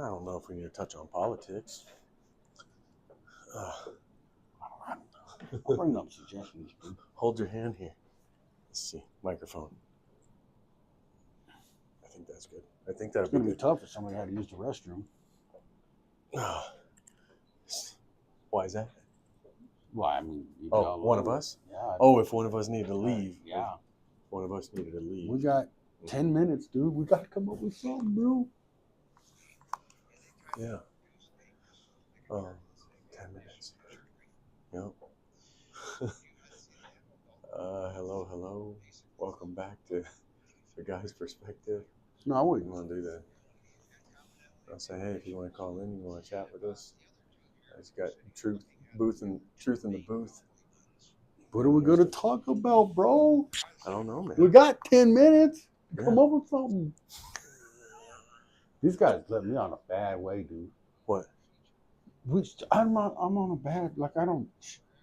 don't know if we need to touch on politics. I'll bring up suggestions, dude. Hold your hand here. Let's see. Microphone. I think that's good. I think that'd It's going be to be tough if somebody had to use the restroom. Why is that? Well, I mean... one of us? Yeah. Oh, if one of us needed to leave. Yeah. If one of us needed to leave. We got 10 minutes, dude. We got to come up with something, bro. Yeah. 10 minutes. Yep. Hello. Welcome back to The Guy's Perspective. No, I wouldn't. You want to do that? I'll say, hey, if you want to call in, you want to chat with us. I just got truth in the booth. What are we going to talk about, bro? I don't know, man. We got 10 minutes. Yeah. Come up with something. These guys left me on a bad way, dude. What? I'm on a bad,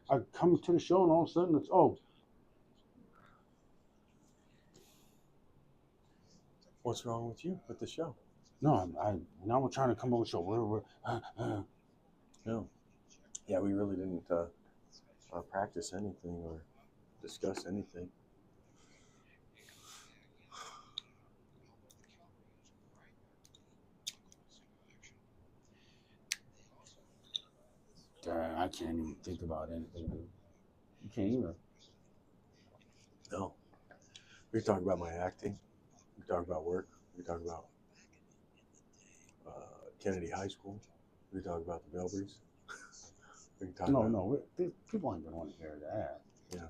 I come to the show and all of a sudden it's, What's wrong with you with the show? No, now we're trying to come up with a show. No. Yeah, we really didn't practice anything or discuss anything. I can't even think about anything, dude. You can't either. No. We talk about my acting. We talk about work. We talk about Kennedy High School. We talk about the Belbries. We can talk about... People ain't gonna want to hear that. Yeah.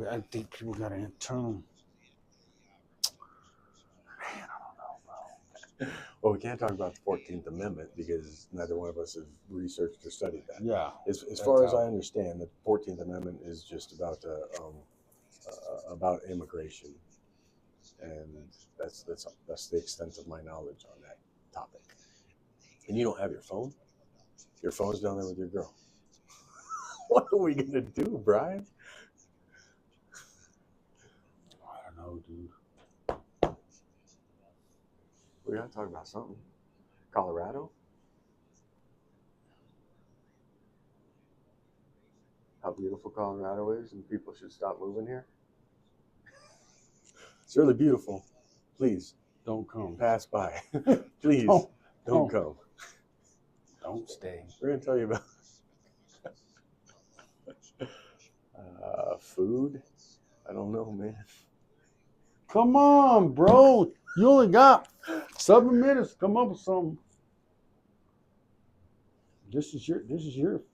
I think people got an internal. Man, I don't know, bro. Well, we can't talk about the 14th Amendment because neither one of us have researched or studied that. Yeah. As far as I understand, the 14th Amendment is just about immigration, and that's the extent of my knowledge on that topic. And you don't have your phone? Your phone's down there with your girl. What are we gonna do, Brian? I don't know, dude. We gotta talk about something. Colorado? How beautiful Colorado is, and people should stop moving here. It's really beautiful. Please Don't come. pass by. Please don't come. Don't stay. We're gonna tell you about food. I don't know, man. Come on, bro. You only got 7 minutes. Come up with something. This is your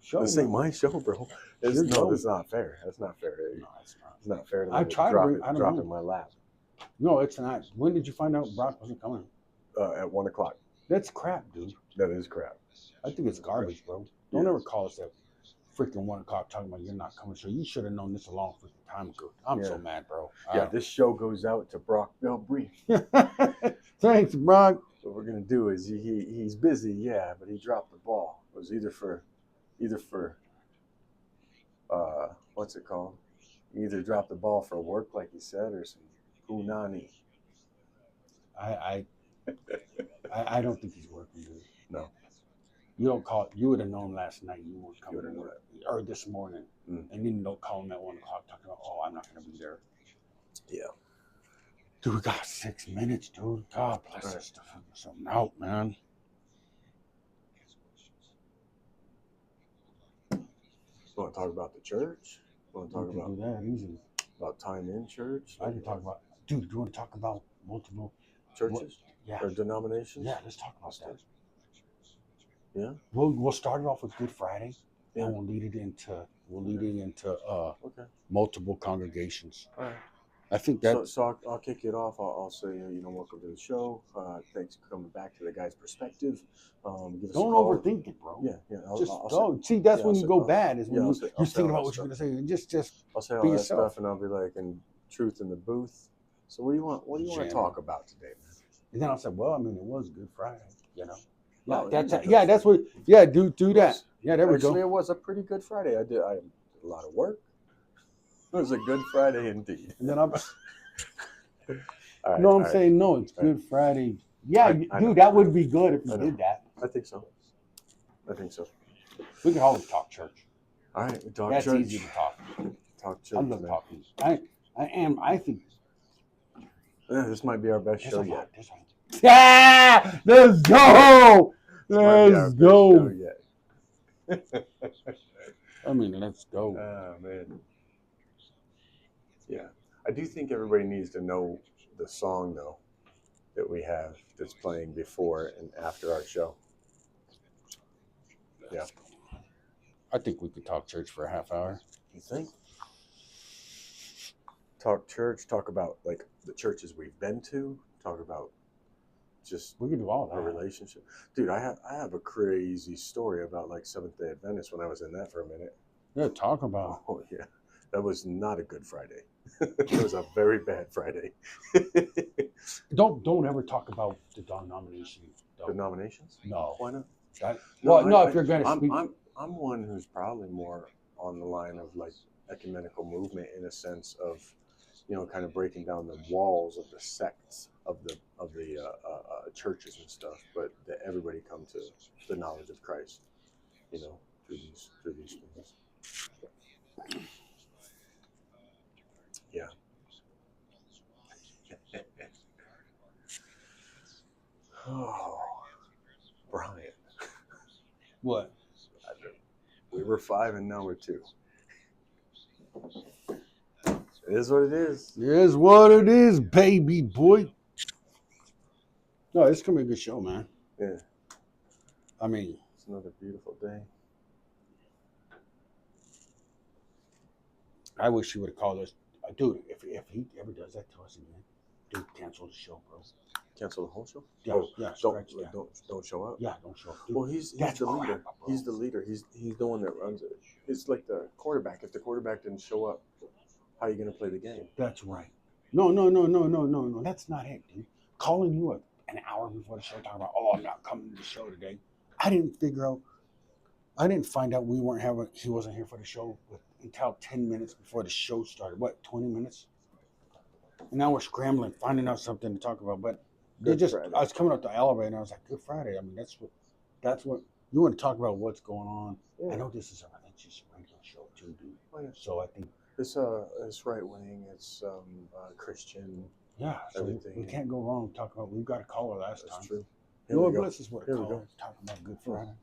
show. This ain't my show, bro. That's not fair. That's not fair. No, it's not. It's not fair to I tried to drop in my lap. No, it's not. When did you find out Brock wasn't coming? At 1 o'clock. That's crap, dude. That is crap. I think it's garbage, bro. Don't ever call us at freaking 1 o'clock talking about you're not coming. So you should have known this a long freaking time ago. I'm so mad, bro. This show goes out to Brock Belbrie. Thanks, Brock. What we're gonna do is he's busy, but he dropped the ball. It was either for what's it called? He either dropped the ball for work, like he said, or some punani. I don't think he's working, dude. No. You don't call. You would have known last night you weren't coming to work, or this morning, and then you don't call him at 1 o'clock talking about, I'm not going to be there. Yeah. Dude, we got 6 minutes, dude. God bless us to figure something out, man. You want to talk about the church? You want to talk about do that easy. About time in church? I can talk about. Dude, do you want to talk about multiple churches? Yeah. Or denominations? Yeah, let's talk about that. Yeah. We'll start it off with Good Friday, and we'll lead it into multiple congregations. All right. I think that. So I'll kick it off. I'll say, welcome to the show. Thanks for coming back to The Guy's Perspective. Give us Don't overthink it, bro. Yeah. I'll see, that's when you go bad. Is when you're thinking about what you're gonna say, and just I'll say all that stuff, and I'll be like, "And truth in the booth." So what do you want? What do you want to talk about today, man? And then I'll say, "Well, I mean, it was Good Friday, Yeah, that's what. Yeah, do that. Yeah, there we go. Actually, it was a pretty good Friday. I did a lot of work. It was a good Friday indeed. And then I'm saying no. It's Good Friday Yeah, I dude, know. that would be good if I you know. did that. I think so. I think so. We can always talk church. All right, we talk That's church. easy to talk. Talk church, I love man. talking. I think Yeah, this might be our best show yet. Yeah, let's go. This might be our Let's best go. show yet. I mean, let's go. Oh man. Yeah, I do think everybody needs to know the song though that we have that's playing before and after our show. Yeah. I think we could talk church for a half hour. You think? Talk church, talk about like the churches we've been to, talk about just We could do all our that. relationship. Dude, I have a crazy story about like Seventh-day Adventist when I was in that for a minute. Yeah, talk about. Oh yeah. That was not a good Friday. It was a very bad Friday. Don't ever talk about the denomination. Denominations? No. Why not? If you're going to speak. I'm one who's probably more on the line of like ecumenical movement in a sense of, you know, kind of breaking down the walls of the sects of the churches and stuff, but that everybody come to the knowledge of Christ, you know, through these things. Yeah. Oh, Brian. What? We were 5 and now we're 2. It is what it is. It is what it is, baby boy. No, it's gonna be a good show, man. Yeah. I mean, It's another beautiful day. I wish he would have called us, dude. If he ever does that to us again, dude, cancel the show, bro. Cancel the whole show? Yeah, Oh, yeah. Don't show up. Yeah, don't show up. Dude. Well, he's That's the leader. crap, bro. He's the leader. He's the one that runs it. It's like the quarterback. If the quarterback didn't show up, how are you going to play the game? That's right. No. That's not it, dude. Calling you up an hour before the show, talking about, oh, I'm not coming to the show today. I didn't find out he wasn't here for the show until 10 minutes before the show started. What, 20 minutes? And now we're scrambling, finding out something to talk about. But I was coming up the elevator and I was like, Good Friday. I mean, that's what you want to talk about what's going on. Yeah. I know this is a religious radio show too, dude. Oh, yeah. So I think it's right wing, it's Christian. Yeah, so we can't go wrong talking about. We've got a caller last time. That's true. Lord bless us with a caller talking about Good Friday.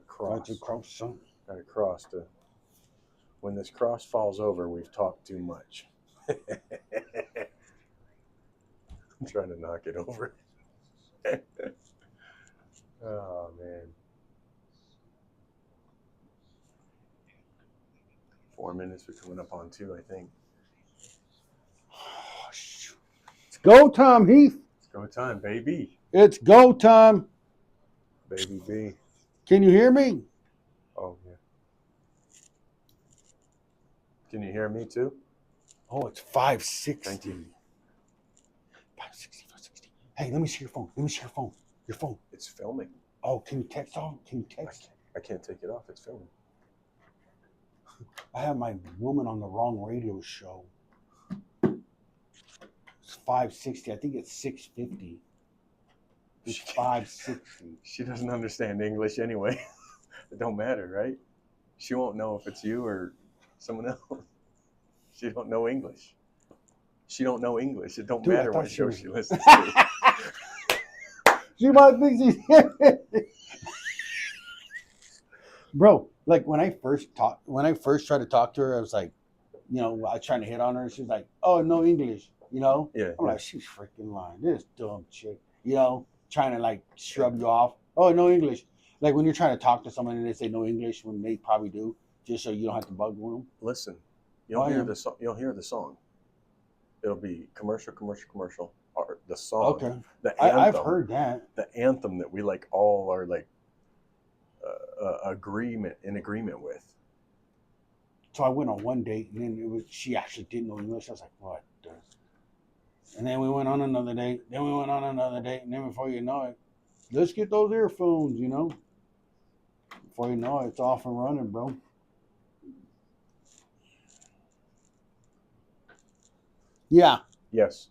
Cross. Son. Got a cross to. When this cross falls over, we've talked too much. I'm trying to knock it over. Oh man. 4 minutes. We're coming up on 2, I think. Oh, shoot. It's go time, Heath. It's go time, baby. It's go time. Baby B. Can you hear me? Oh, yeah. Can you hear me too? Oh, it's 560. Thank you. 560. Hey, let me see your phone. Your phone. It's filming. Oh, can you text off? Can you text? I can't take it off. It's filming. I have my woman on the wrong radio show. It's 560. I think it's 650. It's 560. She doesn't understand English anyway. It don't matter, right? She won't know if it's you or someone else. She don't know English. It don't matter what show she listens to. She might think she's Bro, like when I first tried to talk to her, I was like, you know, I was trying to hit on her. She's like, oh, no English, you know? Yeah. I'm like, she's freaking lying. This dumb chick, you know, trying to like shrub you off. Oh, no English. Like when you're trying to talk to someone and they say no English when they probably do, just so you don't have to bug them. Listen, you'll hear the song. You'll hear the song. It'll be commercial, or the song. Okay. The anthem, I've heard that. The anthem that we like all are like in agreement with. So I went on one date and then she actually didn't know English. I was like, what? And then we went on another date. And then before you know it, let's get those earphones, you know. Before you know it, it's off and running, bro. Yeah. Yes.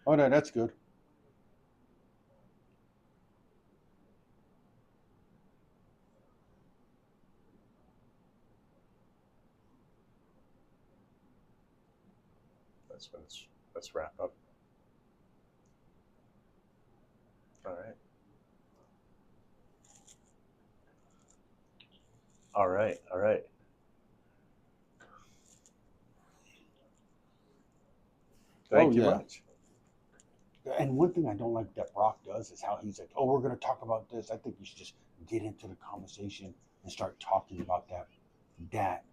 Oh, no, that's good. Let's wrap up. All right. All right. All right. Oh, Thank you yeah. much. And one thing I don't like that Brock does is how he's like, "Oh, we're going to talk about this." I think you should just get into the conversation and start talking about that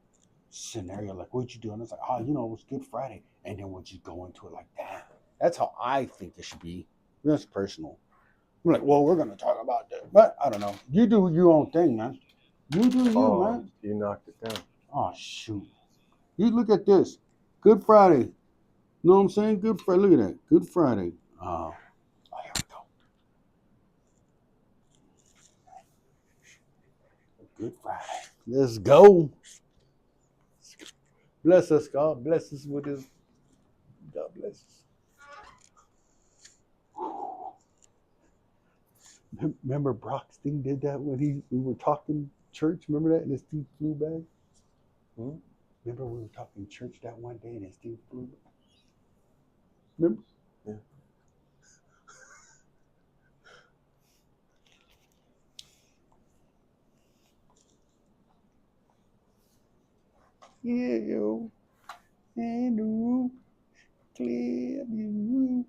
scenario. Like, what'd you do? And it's like, "Oh, it was Good Friday," and then we'll just go into it like that. That's how I think it should be. That's personal. I'm like, well, we're going to talk about that, but I don't know. You do your own thing, man. You do you, Oh, man. you knocked it down. Oh shoot! You look at this. Good Friday. You know what I'm saying? Good Friday. Look at that. Good Friday. Oh, here we go. Good Friday. Let's go. Bless us, God. Bless us with His. God bless us. Remember Brock's thing did that when we were talking church? Remember that? And his thing flew back? Hmm? Remember we were talking church that one day and his thing flew back? Remember? Yeah. Yeah, yo. And the roof, clear the roof.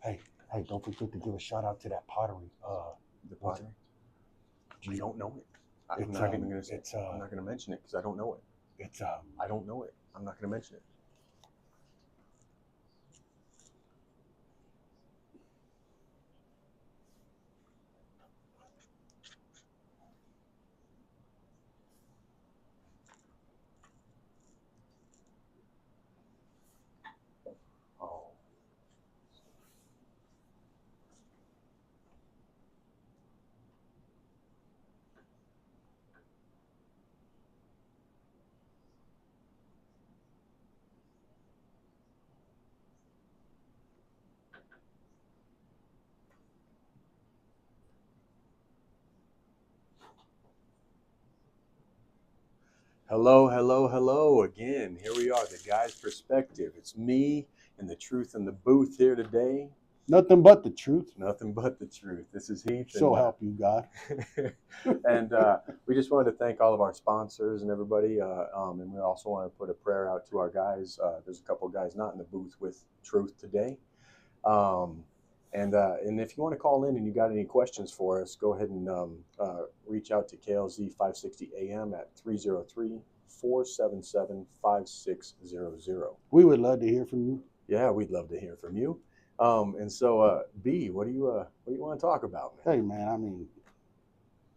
Hey, hey, don't forget to give a shout out to that pottery. The What's pottery. Do I you, don't know it. I'm it's not even gonna say. it's I'm not gonna mention it because I don't know it. it's I don't know it. I'm not gonna mention it. Oh. Hello, hello, hello again. Here we are, the guy's perspective. It's me and the truth in the booth here today. nothing but the truth. Nothing but the truth. This is Heath, So help you God. and we just wanted to thank all of our sponsors and everybody. And we also want to put a prayer out to our guys. There's a couple of guys not in the booth with truth today. And if you want to call in and you got any questions for us, go ahead and reach out to KLZ 560 AM at 303-477-5600. We would love to hear from you. Yeah, we'd love to hear from you. B, what do you want to talk about, man? Hey man,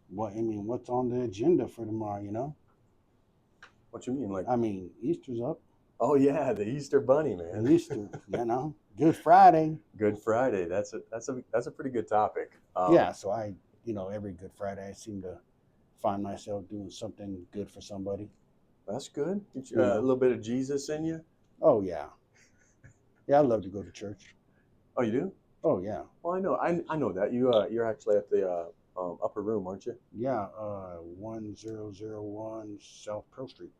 what's on the agenda for tomorrow, What you mean, like? I mean, Easter's up. Oh yeah, the Easter Bunny, man. Easter, Good Friday. Good Friday. That's a pretty good topic. Yeah, so every Good Friday I seem to find myself doing something good for somebody. That's good. Get You a know. little bit of Jesus in you. Oh yeah. Yeah, I love to go to church. Oh, you do? Oh yeah. Well, I know. I know that you're actually at the upper room, aren't you? Yeah, 1001 South Pearl Street.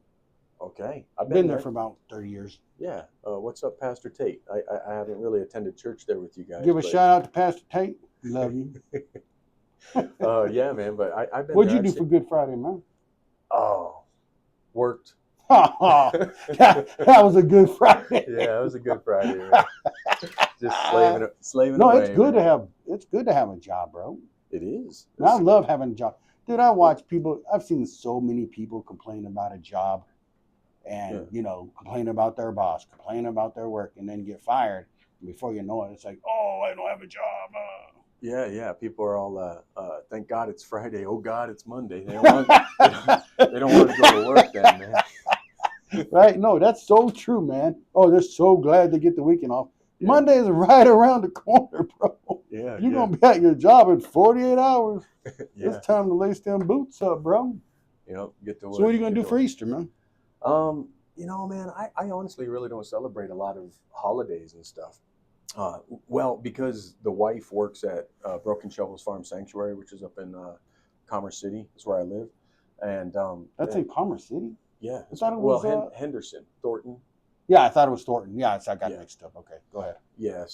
Okay, I've been there for about 30 years. Yeah. What's up, Pastor Tate? I haven't really attended church there with you guys. Give a shout out to Pastor Tate. Love you. Yeah, man. But I've been. What'd there you do for Good Friday, man? Oh, worked. that was a Good Friday. Yeah, it was a Good Friday, man. Just slaving No, away. it's good man. it's good to have a job, bro. It is. And I love having a job. Dude, I've seen so many people complain about a job and, complain about their boss, complain about their work, and then get fired. And before you know it, it's like, oh, I don't have a job. Yeah. People are all, thank God it's Friday. Oh God, it's Monday. They don't want to go to work then, man. Right? No, that's so true, man. Oh, they're so glad to get the weekend off. Yeah. Monday is right around the corner, bro. Yeah, You're yeah, gonna be at your job in 48 hours. yeah. It's time to lace them boots up, bro. You know, get to So what work. are you gonna Get do to for work. Easter, man? Man, I honestly really don't celebrate a lot of holidays and stuff. Well, because the wife works at Broken Shovels Farm Sanctuary, which is up in Commerce City. That's where I live, and That's in Commerce City. yeah, I thought it was. Henderson, Thornton. Yeah, I thought it was Thornton. Yeah, I got Yeah, mixed up. Okay, go ahead. yeah.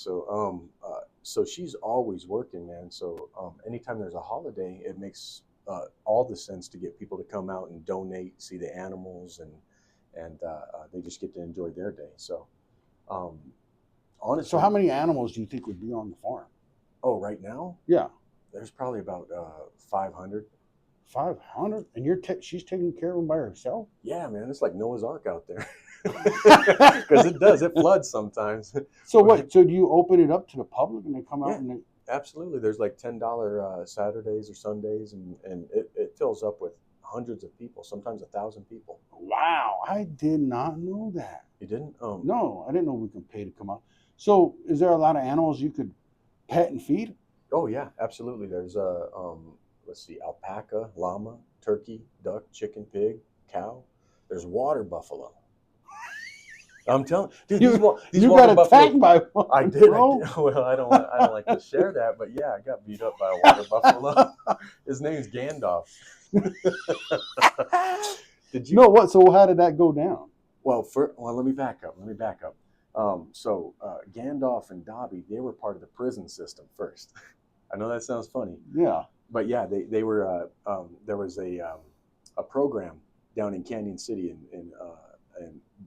So she's always working, man. So anytime there's a holiday, it makes all the sense to get people to come out and donate, see the animals, and they just get to enjoy their day. So um, So how honestly, many animals do you think would be on the farm? oh, right now Yeah, there's probably about 500. 500, and she's taking care of them by herself. Yeah, man, it's like Noah's Ark out there. Because it floods sometimes. So what? So do you open it up to the public and they come out Yeah, and they? absolutely. There's like $10 Saturdays or Sundays, and it fills up with hundreds of people, sometimes 1,000 people. Wow, I did not know that. You didn't? No, I didn't know we could pay to come out. So is there a lot of animals you could pet and feed? Oh yeah, absolutely. There's let's see, alpaca, llama, turkey, duck, chicken, pig, cow. There's water buffalo. I'm telling, dude, these You water got buffalo. attacked by one, I did. bro. Well, I don't like to share that, but yeah, I got beat up by a water buffalo. His name's Gandalf. Did you? No, what? So how did that go down? Well, let me back up. Gandalf and Dobby, they were part of the prison system first. I know that sounds funny, Yeah. but yeah, they were. There was a program down in Canyon City, and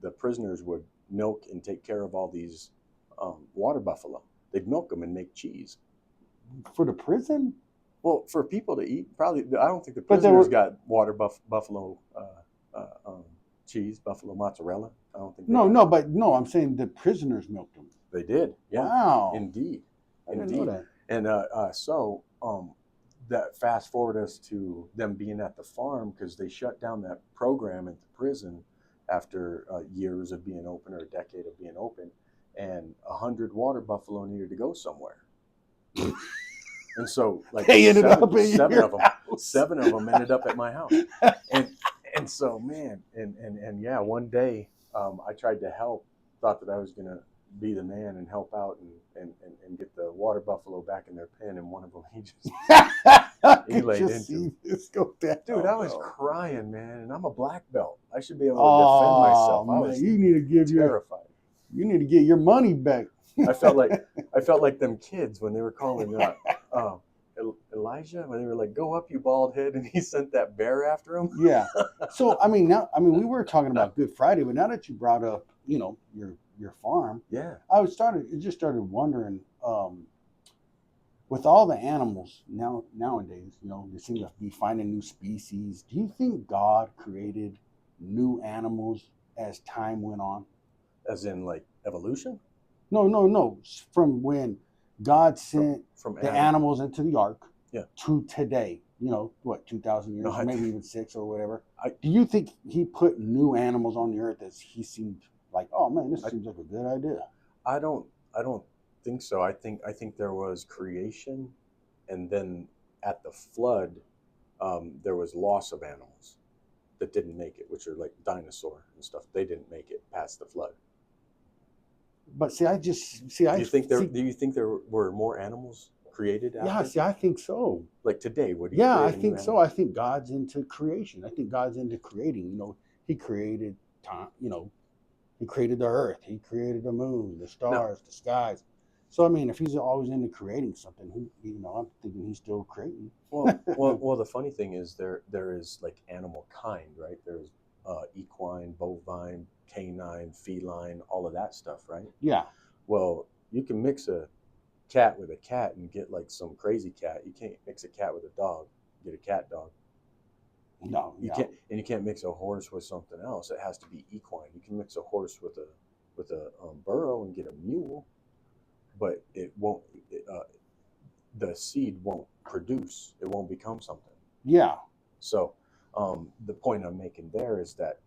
the prisoners would milk and take care of all these water buffalo. They'd milk them and make cheese. For the prison? Well, for people to eat, probably. I don't think the But they prisoners were got buffalo cheese, buffalo mozzarella. I don't think they no, got no, it. but no. I'm saying the prisoners milked them. They did. Yeah, Wow. indeed, I didn't indeed. know that. And that fast forward us to them being at the farm because they shut down that program at the prison after years of being open or a decade of being open, and 100 water buffalo needed to go somewhere. And so, like They ended up in seven your of them, house. 7 of them ended up at my house. And so, man, and yeah, one day I tried to help, thought that I was gonna be the man and help out and get the water buffalo back in their pen, and one of them he laid into. This go down, Dude, I was bro. crying, man, and I'm a black belt. I should be able to defend myself. I Man, was you need to give terrified. you need to get your money back. I felt like them kids when they were calling Elijah, when they were like, "Go up, you bald head," and he sent that bear after him. Yeah. So we were talking about Good Friday, but now that you brought up, your farm, Yeah. it just started wondering, with all the animals nowadays, they seem to be finding new species. Do you think God created new animals as time went on? As in like evolution? No. From when God sent From the animals into the ark, yeah, to today, what, 2,000 years, No, maybe even 6 or whatever. Do you think he put new animals on the earth as he seemed like, oh man, this seems like a good idea? I don't think so. I think there was creation, and then at the flood, there was loss of animals that didn't make it, which are like dinosaur and stuff. They didn't make it past the flood. But see, Do you think there were more animals created after? Yeah, see, I think so. Like today, would he? Yeah, I think so. I think God's into creation. I think God's into creating. He created time. He created the earth. He created the moon, the stars, the skies. So I mean, if he's always into creating something, I'm thinking he's still creating. Well, the funny thing is there is like animal kind, right? There's equine, bovine, canine, feline, all of that stuff, right? Yeah. Well, you can mix a cat with a cat and get like some crazy cat. You can't mix a cat with a dog, get a cat dog. No, you can't, and you can't mix a horse with something else. It has to be equine. You can mix a horse with a burro and get a mule, but it won't. The seed won't produce. It won't become something. Yeah. So the point I'm making there is that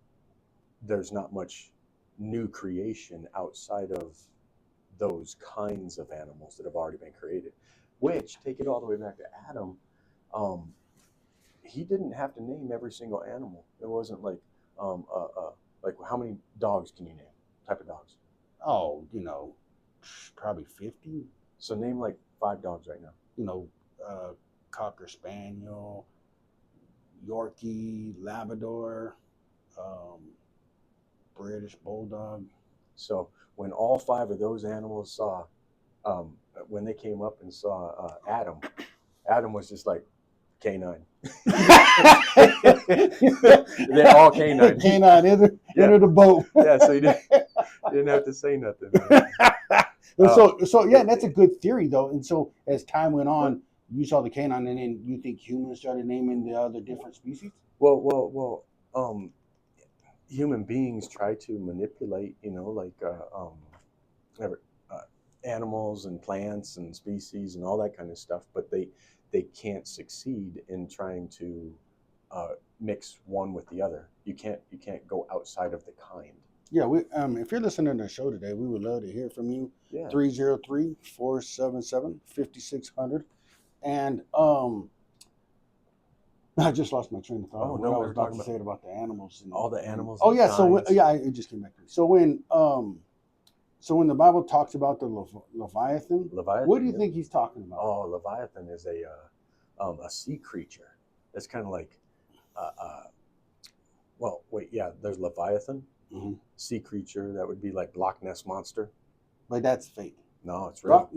there's not much new creation outside of those kinds of animals that have already been created. Which, take it all the way back to Adam, he didn't have to name every single animal. It wasn't like how many dogs can you name? Type of dogs. Oh, probably 50. So name like 5 dogs right now. Cocker Spaniel, Yorkie, Labrador, British Bulldog. So when all 5 of those animals saw, when they came up and saw Adam was just like canine. They're all canine. Canine, enter the boat. Yeah, so you didn't have to say nothing. So yeah, that's a good theory though. And so as time went on, you saw the canine, and then you think humans started naming the other different species? Well, human beings try to manipulate, animals and plants and species and all that kind of stuff, but they can't succeed in trying to mix one with the other. You can't go outside of the kind. Yeah, if you're listening to the show today, we would love to hear from you. Yeah. 303-477-5600. And I just lost my train of thought. Oh, no, I was about to say it about the animals. All the animals. Oh, yeah. So, it just came back to me. So when the Bible talks about the Leviathan, what do you think he's talking about? Oh, Leviathan is a sea creature. It's kind of like, there's Leviathan, sea creature. That would be like Loch Ness Monster. But that's fake. No, it's real.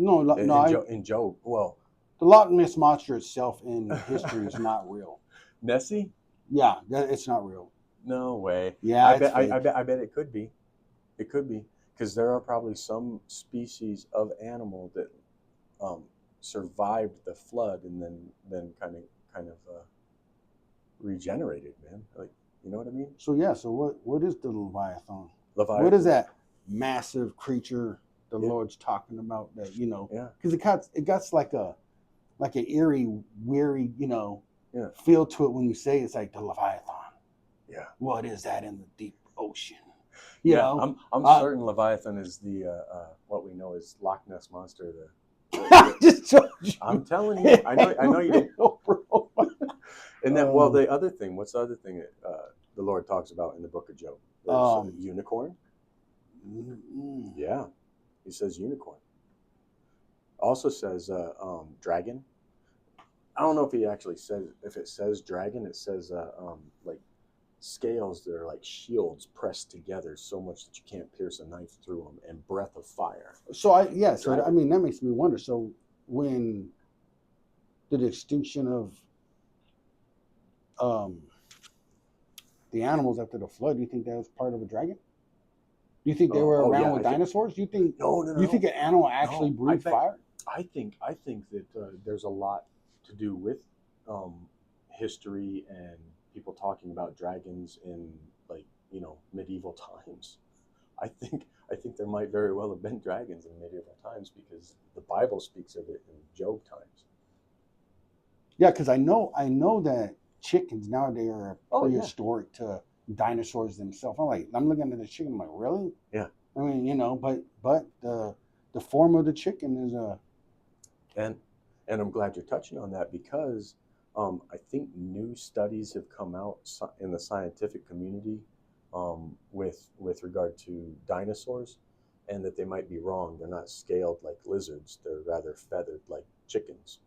In Job, well, the Loch Ness Monster itself in history is not real. Nessie? Yeah, it's not real. No way. Yeah, I bet it could be. It could be, because there are probably some species of animal that survived the flood and then kind of regenerated, man. Like, you know what I mean? So yeah. So what is the Leviathan? Leviathan. What is that massive creature the Lord's talking about? That Yeah. Because it got like an eerie, weary, feel to it when you say it's like the Leviathan. Yeah. What is that in the deep ocean? I'm certain Leviathan is the what we know as Loch Ness Monster. I'm telling you, I know you didn't. And then, the other thing. What's the other thing that the Lord talks about in the book of Job? There's unicorn. Yeah, he says unicorn. Also says dragon. I don't know if he actually says, if it says dragon. It says like scales that are like shields pressed together so much that you can't pierce a knife through them, and breath of fire. That makes me wonder. So when the extinction of the animals after the flood, do you think that was part of a dragon? Do you think they were around with dinosaurs? Do you think no. Do you think an animal actually breathed fire? I think that there's a lot to do with history and people talking about dragons in medieval times. I think there might very well have been dragons in medieval times, because the Bible speaks of it in Job times. Yeah, because I know that chickens nowadays are prehistoric to dinosaurs themselves. I'm looking at the chicken. I'm like, really? Yeah. I mean, but the form of the chicken is a. And I'm glad you're touching on that, because I think new studies have come out in the scientific community with regard to dinosaurs, and that they might be wrong. They're not scaled like lizards. They're rather feathered like chickens.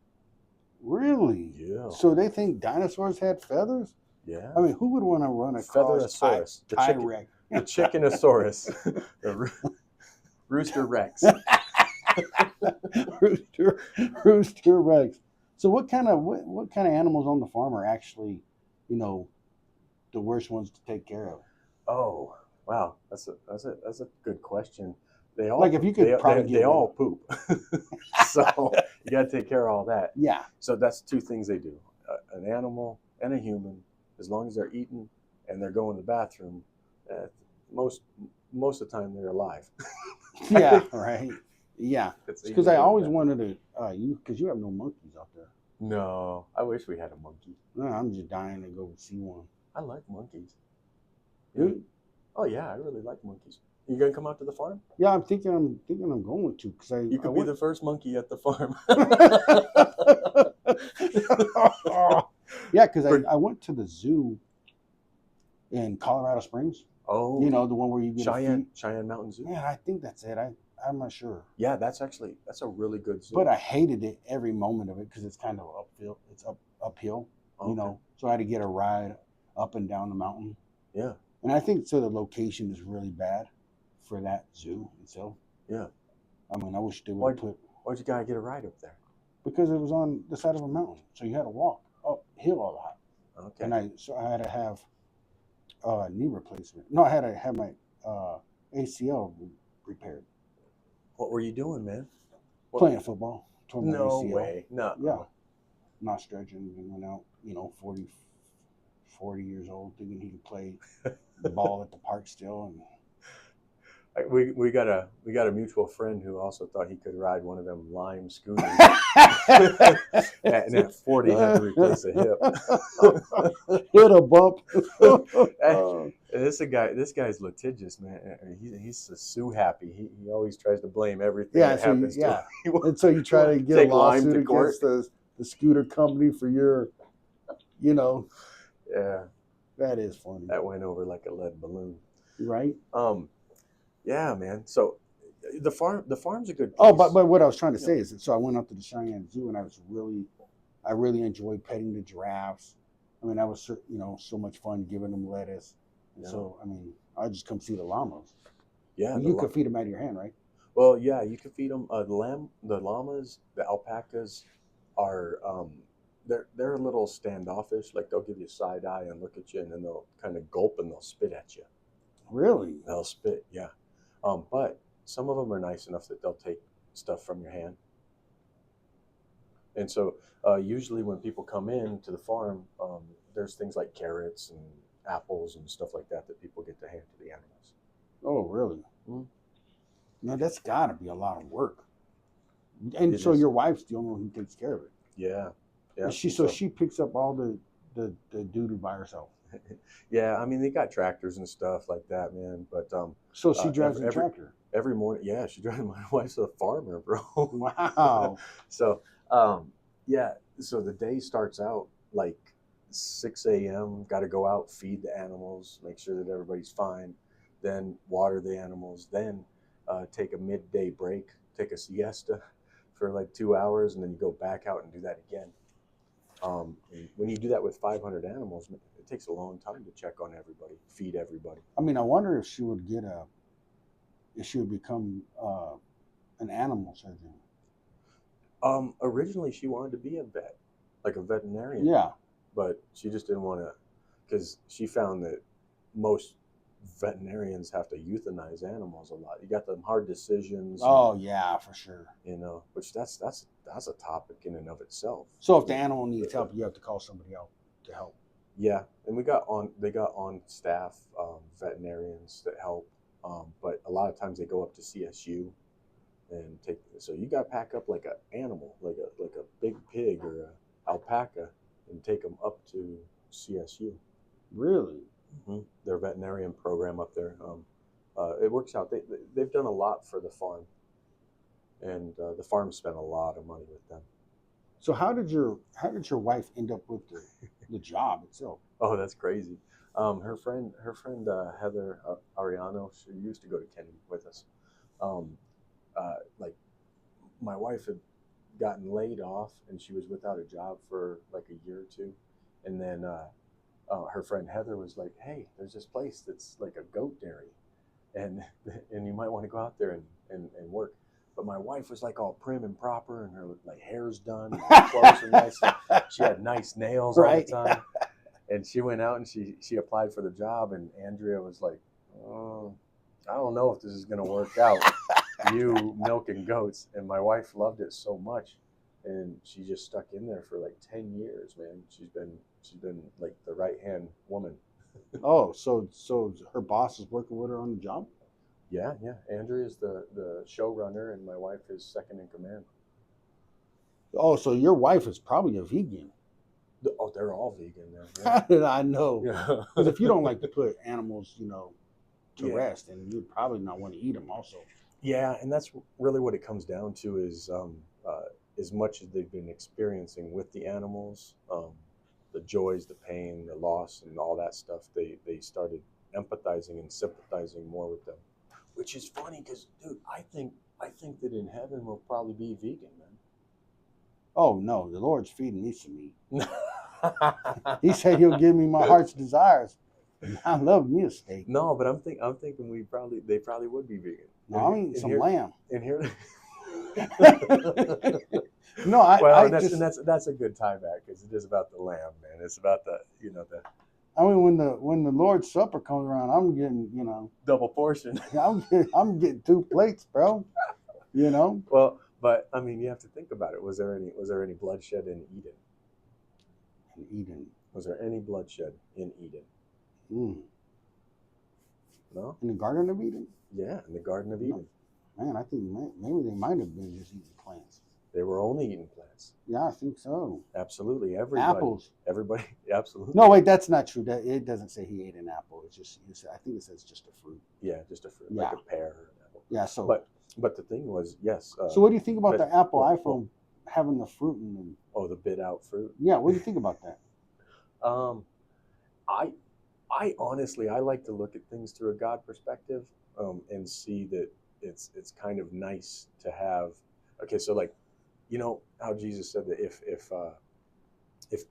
Really? Yeah. So they think dinosaurs had feathers? Yeah. I mean, who would want to run across Featherosaurus, the chickenosaurus, the rooster rex. Rooster Rex. So what kind of animals on the farm are actually, the worst ones to take care of? Oh, wow, that's a good question. They all if you could they all poop, so you got to take care of all that. Yeah. So that's 2 things they do: an animal and a human. As long as they're eating and they're going to the bathroom, most of the time they're alive. Yeah. Right. Yeah, because I always wanted to, because you have no monkeys out there. No, I wish we had a monkey. No, I'm just dying to go see one. I like monkeys. Yeah. Oh yeah, I really like monkeys. You gonna come out to the farm? Yeah, I'm thinking I'm going to because You could be the first monkey at the farm. Yeah, because I went to the zoo in Colorado Springs. Oh, You know, the one where you get a feed. Cheyenne Mountain Zoo. Man, I think that's it. I'm not sure. Yeah, that's a really good zoo. But I hated it every moment of it because it's kind of uphill. It's uphill, Okay. you know. So I had to get a ride up and down the mountain. Yeah. And I think so. The location is really bad for that zoo itself. Yeah. I mean, I wish they would put. Why'd you gotta get a ride up there? Because it was on the side of a mountain, so you had to walk uphill a lot. Okay. And I had to have knee replacement. No, I had to have my ACL repaired. What were you doing, man? Playing football. No way. No. Yeah. Not stretching and went out, 40 years old, thinking he could play the ball at the park still. And we got a mutual friend who also thought he could ride one of them Lime scooters, and at 40 had to replace a hip. Hit a bump. This guy's litigious, man. He's so happy. He always tries to blame everything that happens to him. And so you try to get a lawsuit against the scooter company for your, Yeah. That is funny. That went over like a lead balloon. Right? Yeah, man. So the farm's a good place. Oh, but what I was trying to say is that, so I went up to the Cheyenne Zoo and I really enjoyed petting the giraffes. I mean, that was, so much fun giving them lettuce. Yeah. So, I mean, I just come see the llamas. Yeah. You could feed them out of your hand, right? Well, yeah, you can feed them. The llamas, the alpacas are, they're a little standoffish. Like they'll give you a side eye and look at you, and then they'll kind of gulp and they'll spit at you. Really? They'll spit, yeah. But some of them are nice enough that they'll take stuff from your hand. And so usually when people come in to the farm, there's things like carrots and apples and stuff like that people get to hand to the animals. Oh, really? Mm-hmm. Now that's got to be a lot of work. And so your wife's the only one who takes care of it. Yeah. Yeah. So she picks up all the doo-doo by herself. Yeah, I mean they got tractors and stuff like that, man. But so she drives the tractor every morning. Yeah, she drives. My wife's a farmer, bro. Wow. So yeah, so the day starts out like 6 a.m. Got to go out, feed the animals, make sure that everybody's fine, then water the animals, then take a midday break, take a siesta for like 2 hours, and then you go back out and do that again. When you do that with 500 animals, it takes a long time to check on everybody, feed everybody. I mean, I wonder if she would become an animal surgeon. Originally she wanted to be a vet, like a veterinarian. Yeah. But she just didn't want to, because she found that most veterinarians have to euthanize animals a lot. You got them hard decisions. Oh yeah, for sure. Which that's a topic in and of itself. So if the animal needs help, you have to call somebody else to help. Yeah, and they got on staff veterinarians that help, but a lot of times they go up to CSU and so you got to pack up like an animal, like a big pig or an alpaca, and take them up to CSU. Really? Mm-hmm. Their veterinarian program up there. It works out. They've done a lot for the farm, and the farm spent a lot of money with them. So how did your wife end up with the job itself? Oh, that's crazy. Her friend Heather Ariano, she used to go to Kennedy with us. Like my wife had gotten laid off, and she was without a job for like a year or two, and then her friend Heather was like, "Hey, there's this place that's like a goat dairy, and you might want to go out there and work." But my wife was like all prim and proper, and her like hair's done, and her clothes are nice. She had nice nails all the time, and she went out and she applied for the job, and Andrea was like, "Oh, I don't know if this is gonna work out." You milking goats. And my wife loved it so much, and she just stuck in there for like 10 years, man. She's been like the right hand woman. Oh, so her boss is working with her on the job? Yeah. Andrea is the showrunner, and my wife is second in command. Oh, so your wife is probably a vegan. Oh, they're all vegan now. Yeah. How did I know? Because if you don't like to put animals, to rest, and you'd probably not want to eat them also. Yeah, and that's really what it comes down to is as much as they've been experiencing with the animals, the joys, the pain, the loss, and all that stuff, they started empathizing and sympathizing more with them, which is funny because, dude, I think that in heaven we'll probably be vegan, Oh no, the Lord's feeding me some meat. man. He said he'll give me my heart's desires. And I love me a steak. No, but I'm thinking they probably would be vegan. No, I'll eat some here, lamb. And here. No, Well, that's a good tie back because it is about the lamb, man. It's about the I mean, when the Lord's Supper comes around, I'm getting double portion. I'm getting 2 plates, bro. Well, but I mean, you have to think about it. Was there any bloodshed in Eden? In Eden. Was there any bloodshed in Eden? No. In the Garden of Eden? Yeah, in the Garden of Eden. Man, I think maybe they might have been just eating plants. They were only eating plants. Yeah, I think so. Absolutely, Apples. Everybody, absolutely. No, wait, that's not true. That it doesn't say he ate an apple. I think it says just a fruit. Yeah, just a fruit, like a pear or an apple. Yeah. So, but the thing was, yes. So what do you think about the Apple iPhone having the fruit in them? Oh, the bit out fruit. Yeah. What do you think about that? I honestly, I like to look at things through a God perspective, and see that it's kind of nice to have. Okay, so like, how Jesus said that if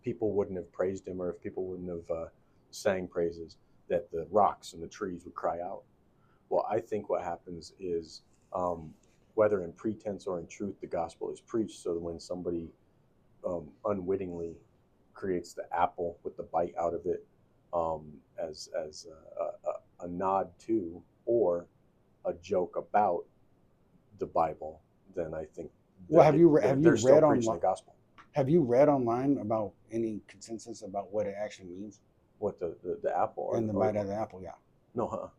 people wouldn't have praised him, or if people wouldn't have sang praises, that the rocks and the trees would cry out. Well, I think what happens is, whether in pretense or in truth, the gospel is preached. So that when somebody unwittingly creates the apple with the bite out of it, as a nod to or a joke about the Bible, then I think. Well, have you read online the gospel? Have you read online about any consensus about what it actually means? What the apple and the bite of the apple? Yeah. No, huh?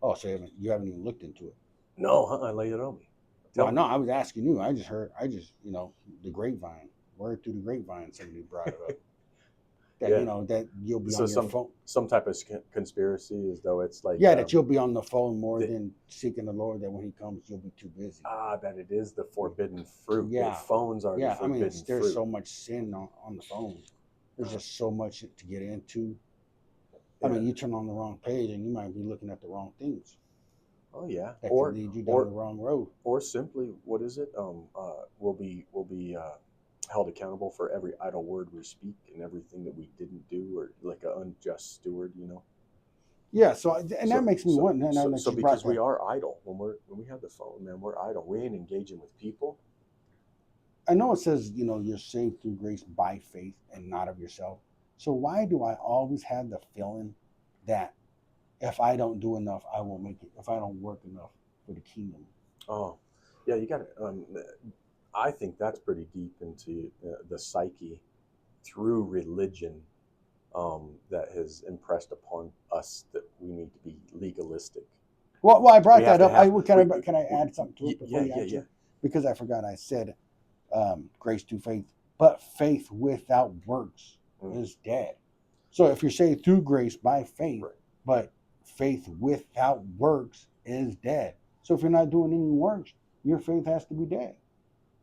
Oh, so you haven't even looked into it? No, huh? Lay it on me. Well, no, I was asking you. I just the grapevine, word through the grapevine. Somebody brought it up. That that you'll be on your phone. Some type of conspiracy, as though it's like that you'll be on the phone more than seeking the Lord. That when He comes, you'll be too busy. That it is the forbidden fruit. Yeah, phones are. Yeah, the forbidden there's fruit. so much sin on the phone. There's just so much to get into. Yeah. I mean, you turn on the wrong page and you might be looking at the wrong things. Oh yeah, that can lead you down the wrong road. Or simply, what is it? We'll be held accountable for every idle word we speak and everything that we didn't do, or like an unjust steward, Yeah. That makes me wonder. So because we are idle when we have the phone, man, we're idle. We ain't engaging with people. I know it says you're saved through grace by faith and not of yourself. So why do I always have the feeling that if I don't do enough, I won't make it? If I don't work enough for the kingdom? Oh, yeah, you got to. I think that's pretty deep into the psyche through religion, that has impressed upon us that we need to be legalistic. Well, I brought that up. Can I add something to it before you answer? Yeah. Because I forgot. I said grace through faith, but faith without works is dead. So if you're saved through grace by faith, right, but faith without works is dead. So if you're not doing any works, your faith has to be dead.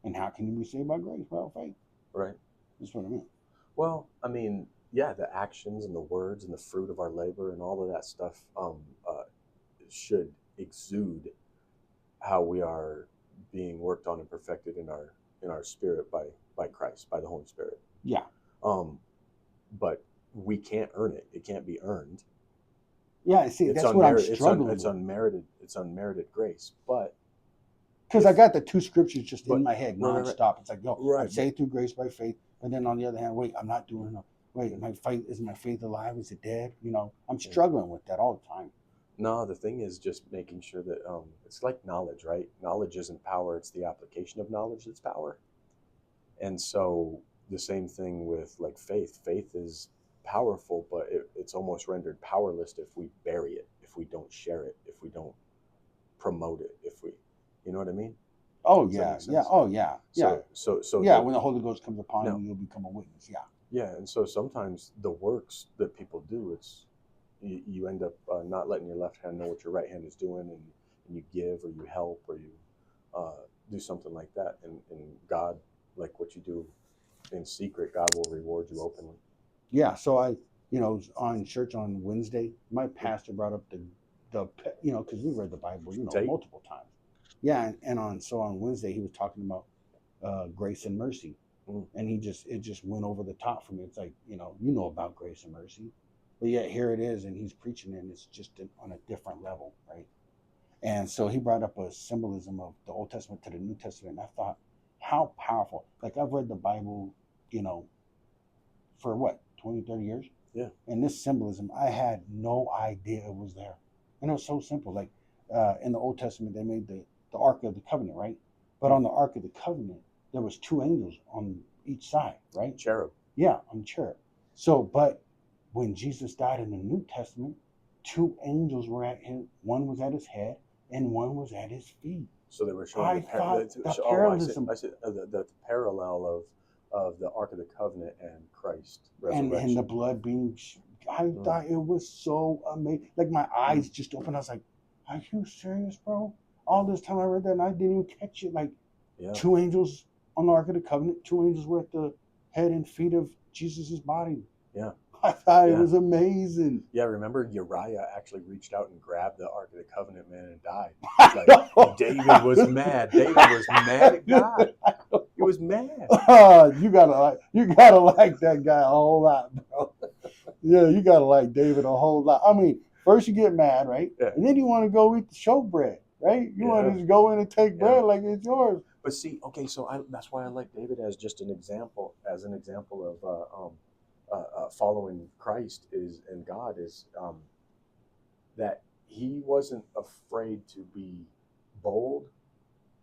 And how can you be saved by grace without faith? Right. That's what I mean. Well, I mean, yeah, the actions and the words and the fruit of our labor and all of that stuff should exude how we are being worked on and perfected in our spirit by Christ, by the Holy Spirit. Yeah. But we can't earn it. It can't be earned. Yeah, see, that's what I'm struggling with. It's unmerited grace, but because I got the two scriptures just in my head nonstop. Right. It's like, I'm saved through grace by faith, but then on the other hand, wait, I'm not doing enough. Wait, is my faith alive? Is it dead? I'm struggling with that all the time. No, the thing is just making sure that it's like knowledge, right? Knowledge isn't power; it's the application of knowledge that's power. And so the same thing with like faith. Faith is powerful, but it's almost rendered powerless if we bury it, if we don't share it, if we don't promote it, you know what I mean? Oh yeah, yeah. Oh yeah, yeah. So when the Holy Ghost comes upon you, you'll become a witness. Yeah. Yeah, and so sometimes the works that people do, it's you end up not letting your left hand know what your right hand is doing, and you give or you help or you do something like that, and God, like what you do in secret, God will reward you openly. Yeah. So on church on Wednesday, my pastor brought up the because we read the Bible, Tape. multiple times. Yeah, and on Wednesday he was talking about grace and mercy, and it just went over the top for me. It's like about grace and mercy, but yet here it is, and he's preaching it, and it's just on a different level, right? And so he brought up a symbolism of the Old Testament to the New Testament, and I thought, how powerful. Like, I've read the Bible, for what, 20, 30 years? Yeah. And this symbolism, I had no idea it was there. And it was so simple. Like, in the Old Testament, they made the Ark of the Covenant, right? But on the Ark of the Covenant, there was 2 angels on each side, right? Cherub. Yeah, on the cherub. So, but when Jesus died in the New Testament, 2 angels were at him. One was at his head, and one was at his feet. So they were showing the parallelism. I said the parallel of the Ark of the Covenant and Christ resurrection. And the blood being. I thought it was so amazing. Like, my eyes just opened. I was like, "Are you serious, bro?" All this time I read that, and I didn't even catch it. Like, 2 angels on the Ark of the Covenant. 2 angels were at the head and feet of Jesus's body. Yeah. I thought it was amazing. Yeah, remember Uriah actually reached out and grabbed the Ark of the Covenant, man, and died. Like, David was mad. David was mad at God. He was mad. You gotta like that guy a whole lot, bro. Yeah, you gotta like David a whole lot. I mean, first you get mad, right? Yeah. And then you want to go eat the showbread, right? You want to just go in and take bread like it's yours. But see, okay, so that's why I like David as just an example, of following Christ and God is that he wasn't afraid to be bold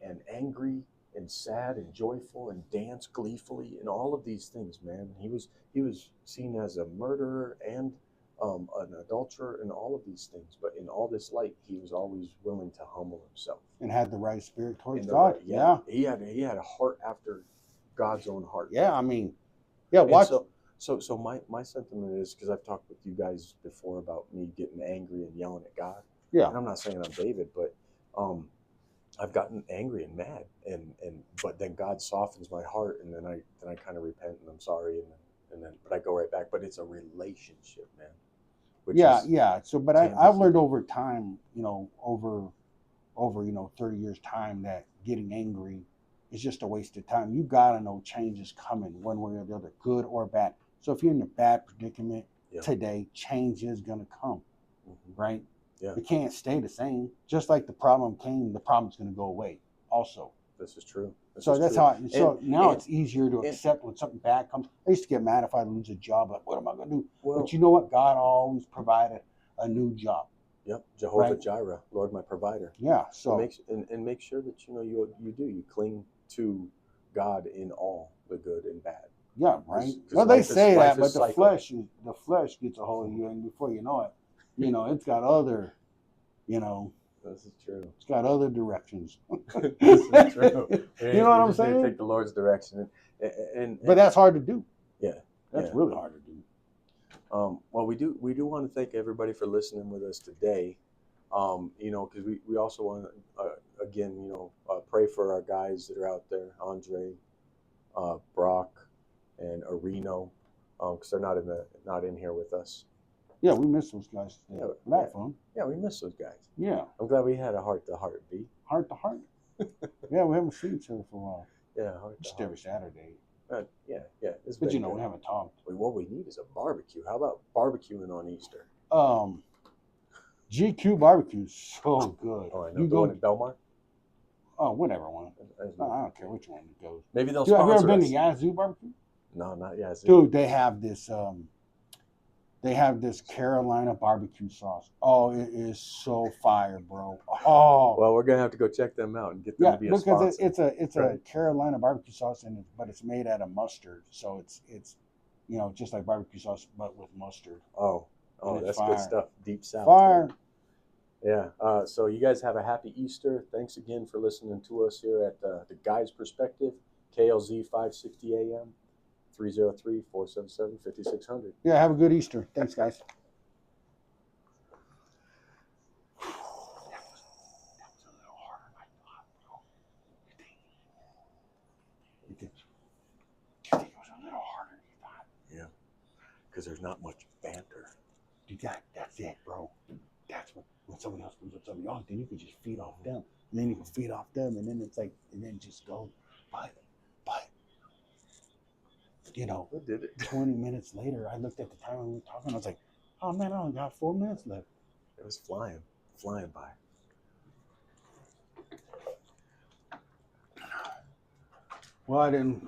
and angry and sad and joyful and dance gleefully and all of these things, man. He was seen as a murderer and an adulterer and all of these things, but in all this light, he was always willing to humble himself and had the right spirit towards God. He had a heart after God's own heart. Yeah, I mean, yeah. Watch. So my sentiment is, because I've talked with you guys before about me getting angry and yelling at God. Yeah. And I'm not saying I'm David, but I've gotten angry and mad, but then God softens my heart, and then I kind of repent and I'm sorry, and then but I go right back. But it's a relationship, man. Yeah. So, but I've learned over time, over 30 years time, that getting angry is just a waste of time. You gotta know change is coming one way or the other, good or bad. So if you're in a bad predicament today, change is gonna come, right? Yeah. It can't stay the same. Just like the problem came, the problem's gonna go away also. This is true. Now it's easier to accept when something bad comes. I used to get mad if I lose a job. Like, what am I going to do? But you know what? God always provided a new job. Yep. Jehovah Jireh, Lord my provider. Yeah. So make sure that you cling to God in all the good and bad. Yeah. Right. Well, they say that, but the flesh gets a hold of you, and before you know it, it's got other, This is true. It's got other directions. This is true. You know what I'm saying? Take the Lord's direction, but that's hard to do. Yeah, that's really hard to do. Well, we do want to thank everybody for listening with us today. Because we also want to again, pray for our guys that are out there, Andre, Brock, and Areno, because they're not in here with us. Yeah, we miss those guys. Fun. Yeah, we miss those guys. Yeah. I'm glad we had a heart-to-heart beat. Heart-to-heart? Yeah, we haven't seen each other for a while. Yeah, just every Saturday. Yeah. But we haven't talked. What we need is a barbecue. How about barbecuing on Easter? GQ barbecue is so good. Oh, I know. You go to Belmar? Oh, whatever one. I don't care which one it goes. Maybe they'll sponsor us. Have you ever been to Yazoo barbecue? No, not Yazoo. Dude, they have this Carolina barbecue sauce. Oh, it is so fire, bro. Oh. Well, we're gonna have to go check them out and get them to be a sponsor. Because it's a Carolina barbecue sauce, but it's made out of mustard. So it's just like barbecue sauce, but with mustard. Oh, that's fire. Good stuff. Deep South. Fire. Yeah. So you guys have a happy Easter. Thanks again for listening to us here at the Guy's Perspective, KLZ 560 AM. 303-477-5600. Yeah, have a good Easter. Thanks, guys. because there's not much banter. That's it, bro. That's when somebody else comes up to somebody else, then you can just feed off them. And then you can feed off them, and then it's like, and then just go. But, you know, Who did it? 20 minutes later, I looked at the time and we were talking. I was like, oh man, I only got 4 minutes left. It was flying by. Well, I didn't